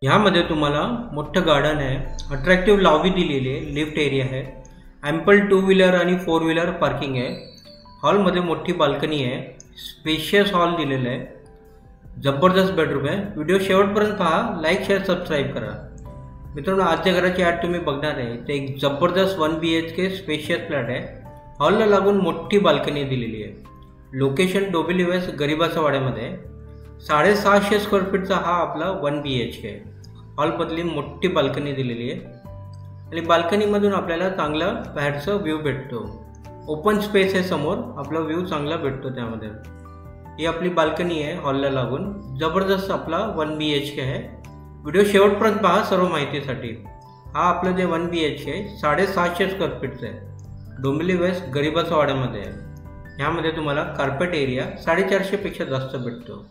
यामध्ये तुम्हाला मोठं गार्डन आहे, अट्रॅक्टिव्ह लॉबी दिलेली आहे, लिफ्ट एरिया आहे, ॲम्पल 2 व्हीलर आणि 4 व्हीलर पार्किंग आहे. हॉलमध्ये मोठी बाल्कनी आहे, स्पेशियस हॉल दिलेलं आहे, जबरदस्त बेडरूम आहे. व्हिडिओ शेवटपर्यंत पहा, लाईक शेअर सबस्क्राईब करा. मित्रांनो, आजच्या घराची ॲड तुम्ही बघणार आहे ते एक जबरदस्त 1 BHK स्पेशियस फ्लॅट आहे. हॉलला लागून मोठी बाल्कनी दिलेली आहे. लोकेशन डोंबिवली वेस्ट गरिबाचा वाड्यामध्ये. 650 स्क्वेअर फीटचा हा आपला 1 BHK आहे. हॉलमधली मोठी बाल्कनी दिलेली आहे आणि बाल्कनीमधून आपल्याला चांगला बाहेरचं व्ह्यू भेटतो. ओपन स्पेस आहे समोर, आपला व्ह्यू चांगला भेटतो त्यामध्ये. ही आपली बाल्कनी आहे हॉलला लागून. जबरदस्त आपला 1 BHK आहे. व्हिडिओ शेवटपर्यंत पहा सर्व माहितीसाठी. हा आपलं जे 1 BHK आहे 650 स्क्वेअर फीटचं आहे. डोंबिवली वेस्ट गरिबाचा वाड्यामध्ये आहे. ह्यामध्ये तुम्हाला कार्पेट एरिया 450 पेक्षा जास्त भेटतो.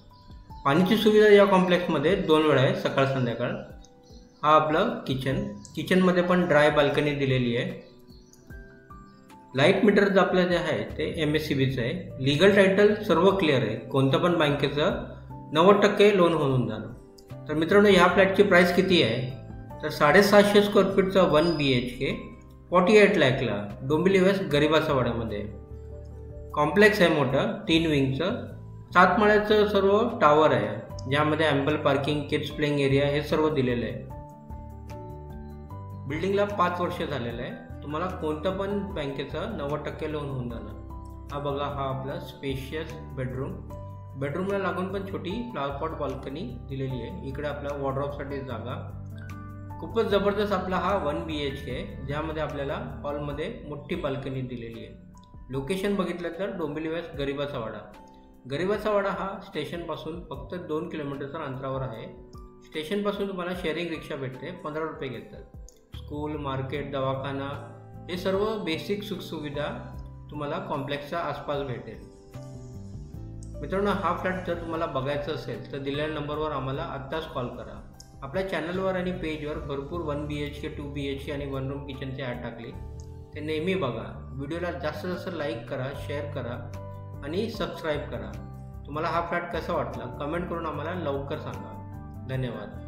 पाण्याची सुविधा या कॉम्प्लेक्समध्ये 2 वेळा आहे, सकाळ संध्याकाळ. हा आपलं किचनमध्ये पण ड्राय बाल्कनी दिलेली आहे. लाईट मीटर आपलं जे आहे ते MSCBचं आहे. लिगल टायटल सर्व क्लिअर आहे. कोणत्या पण बँकेचं 90% लोन होऊन जाणं. तर मित्रांनो, ह्या फ्लॅटची प्राईस किती आहे तर 750 स्क्वेअर फीटचा 1 BHK 48 लाखला डोंबिवली वेस्ट गरिबाचा वाड्यामध्ये. कॉम्प्लेक्स आहे मोठं, 3 विंगचं, 7 माळ्याचं सर्व टावर आहे, ज्यामध्ये ample parking, kids playing area हे सर्व दिलेलं आहे. बिल्डिंगला 5 वर्ष झालेलं आहे. तुम्हाला कोणतं पण बँकेचं 90% लोन होऊन जाणार. हा बघा, हा आपला स्पेशियस बेडरूमला लागून पण छोटी फ्लॉवर पॉट बाल्कनी दिलेली आहे. इकडे आपल्या वॉर्डरोबसाठी जागा. खूपच जबरदस्त आपला हा 1 BHK आहे, ज्यामध्ये आपल्याला हॉलमध्ये मोठी बाल्कनी दिलेली आहे. लोकेशन बघितलं तर डोंबिवली वेस्ट गरिबाचा वाडा हा स्टेशनपासून फक्त 2 किलोमीटरच्या अंतरावर आहे. स्टेशनपासून तुम्हाला शेअरिंग रिक्षा भेटते, 15 रुपये घेतात. स्कूल, मार्केट, दवाखाना हे सर्व बेसिक सुखसुविधा तुम्हाला कॉम्प्लेक्सच्या आसपास भेटेल. मित्रांनो, हा फ्लॅट जर तुम्हाला बघायचा असेल तर दिलेल्या नंबरवर आम्हाला आत्ताच कॉल करा. आपल्या चॅनलवर आणि पेजवर भरपूर 1 BHK, 2 BHK आणि 1 रूम किचनचे ॲड टाकले. ते नेहमी बघा. व्हिडिओला जास्तीत जास्त लाईक करा, शेअर करा आणि सबस्क्राईब करा. तुम्हाला हा फ्लॅट कसा वाटला कमेंट करून आम्हाला लवकर सांगा. धन्यवाद.